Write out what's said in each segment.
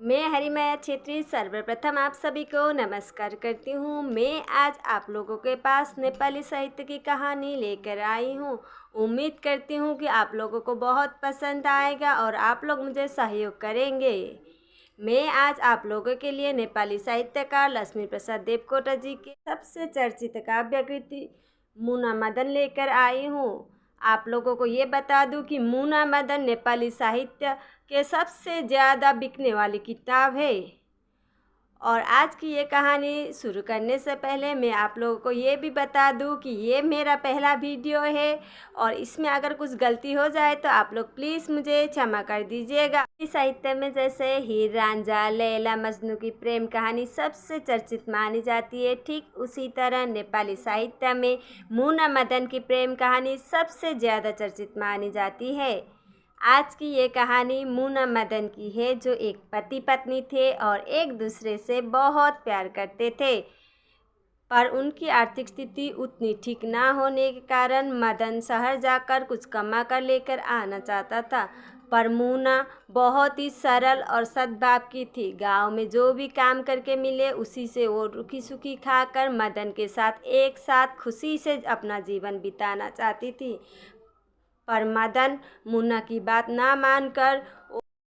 मैं हरिमाया छेत्री सर्वप्रथम आप सभी को नमस्कार करती हूँ। मैं आज आप लोगों के पास नेपाली साहित्य की कहानी लेकर आई हूँ। उम्मीद करती हूँ कि आप लोगों को बहुत पसंद आएगा और आप लोग मुझे सहयोग करेंगे। मैं आज आप लोगों के लिए नेपाली साहित्यकार लक्ष्मीप्रसाद देवकोटा जी के सबसे चर्चित काव्य कृति मुना मदन लेकर आई हूँ। आप लोगों को ये बता दूं कि मुना मदन नेपाली साहित्य के सबसे ज़्यादा बिकने वाली किताब है। और आज की ये कहानी शुरू करने से पहले मैं आप लोगों को ये भी बता दूं कि ये मेरा पहला वीडियो है और इसमें अगर कुछ गलती हो जाए तो आप लोग प्लीज़ मुझे क्षमा कर दीजिएगा। इस साहित्य में जैसे हीर रांझा लैला मजनू की प्रेम कहानी सबसे चर्चित मानी जाती है, ठीक उसी तरह नेपाली साहित्य में मुना मदन की प्रेम कहानी सबसे ज़्यादा चर्चित मानी जाती है। आज की ये कहानी मुना मदन की है, जो एक पति पत्नी थे और एक दूसरे से बहुत प्यार करते थे, पर उनकी आर्थिक स्थिति उतनी ठीक ना होने के कारण मदन शहर जाकर कुछ कमा कर लेकर आना चाहता था। पर मुना बहुत ही सरल और सद्भाव की थी। गांव में जो भी काम करके मिले उसी से वो रुखी सुखी खाकर मदन के साथ एक साथ खुशी से अपना जीवन बिताना चाहती थी। पर मदन मुन्ना की बात ना मानकर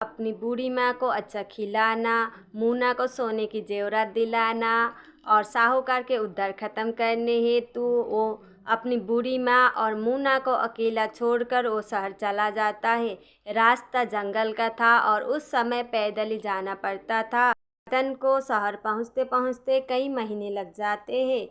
अपनी बूढ़ी माँ को अच्छा खिलाना, मुन्ना को सोने की जेवरात दिलाना और साहूकार के उद्धार खत्म करने हेतु वो अपनी बूढ़ी माँ और मुन्ना को अकेला छोड़कर वो शहर चला जाता है। रास्ता जंगल का था और उस समय पैदल ही जाना पड़ता था। मदन को शहर पहुँचते पहुँचते कई महीने लग जाते हैं।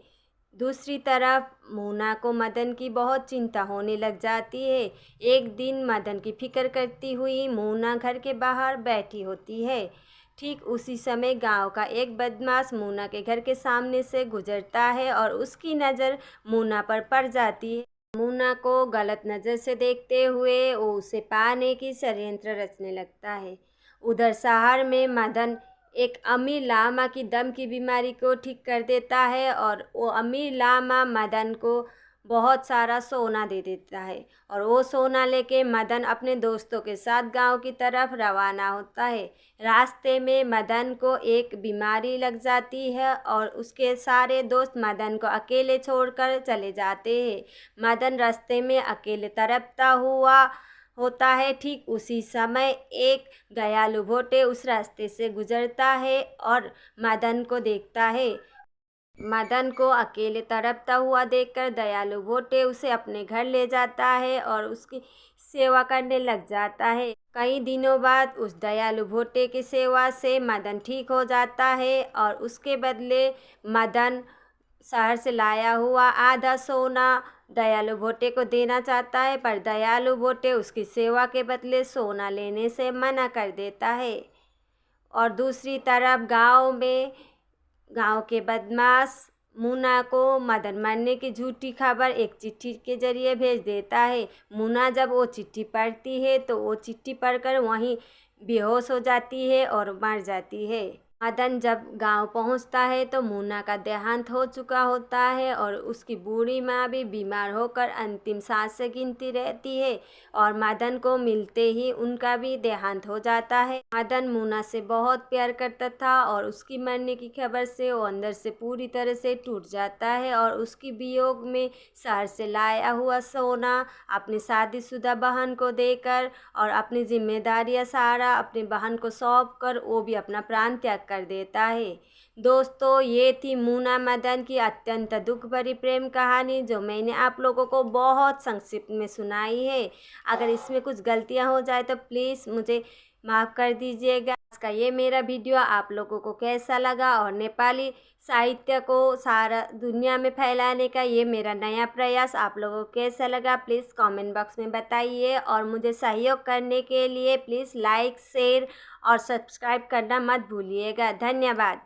दूसरी तरफ मुन्ना को मदन की बहुत चिंता होने लग जाती है। एक दिन मदन की फिक्र करती हुई मुन्ना घर के बाहर बैठी होती है। ठीक उसी समय गांव का एक बदमाश मुन्ना के घर के सामने से गुजरता है और उसकी नज़र मुन्ना पर पड़ जाती है। मुन्ना को गलत नज़र से देखते हुए वो उसे पाने की षड्यंत्र रचने लगता है। उधर शहर में मदन एक अमीर लामा की दम की बीमारी को ठीक कर देता है और वो अमीर लामा मदन को बहुत सारा सोना दे देता है और वो सोना लेके मदन अपने दोस्तों के साथ गांव की तरफ रवाना होता है। रास्ते में मदन को एक बीमारी लग जाती है और उसके सारे दोस्त मदन को अकेले छोड़कर चले जाते हैं। मदन रास्ते में अकेले तड़पता हुआ होता है। ठीक उसी समय एक दयालु भोटे उस रास्ते से गुजरता है और मदन को देखता है। मदन को अकेले तड़पता हुआ देखकर दयालु भोटे उसे अपने घर ले जाता है और उसकी सेवा करने लग जाता है। कई दिनों बाद उस दयालु भोटे की सेवा से मदन ठीक हो जाता है और उसके बदले मदन शहर से लाया हुआ आधा सोना दयालु भोटे को देना चाहता है, पर दयालु भोटे उसकी सेवा के बदले सोना लेने से मना कर देता है। और दूसरी तरफ गांव के बदमाश मुन्ना को मदन मरने की झूठी खबर एक चिट्ठी के जरिए भेज देता है। मुन्ना जब वो चिट्ठी पढ़ती है तो वो चिट्ठी पढ़कर वहीं बेहोश हो जाती है और मर जाती है। मदन जब गांव पहुंचता है तो मुन्ना का देहांत हो चुका होता है और उसकी बूढ़ी माँ भी बीमार होकर अंतिम सांस से गिनती रहती है और मदन को मिलते ही उनका भी देहांत हो जाता है। मदन मुन्ना से बहुत प्यार करता था और उसकी मरने की खबर से वो अंदर से पूरी तरह से टूट जाता है और उसकी वियोग में शहर से लाया हुआ सोना अपनी शादीशुदा बहन को देकर और अपनी जिम्मेदारियां सारा अपनी बहन को सौंप कर वो भी अपना प्राण त्याग कर देता है। दोस्तों, ये थी मुना मदन की अत्यंत दुख भरी प्रेम कहानी, जो मैंने आप लोगों को बहुत संक्षिप्त में सुनाई है। अगर इसमें कुछ गलतियां हो जाए तो प्लीज़ मुझे माफ़ कर दीजिएगा। आज का ये मेरा वीडियो आप लोगों को कैसा लगा और नेपाली साहित्य को सारा दुनिया में फैलाने का ये मेरा नया प्रयास आप लोगों को कैसा लगा, प्लीज़ कमेंट बॉक्स में बताइए। और मुझे सहयोग करने के लिए प्लीज़ लाइक शेयर और सब्सक्राइब करना मत भूलिएगा। धन्यवाद।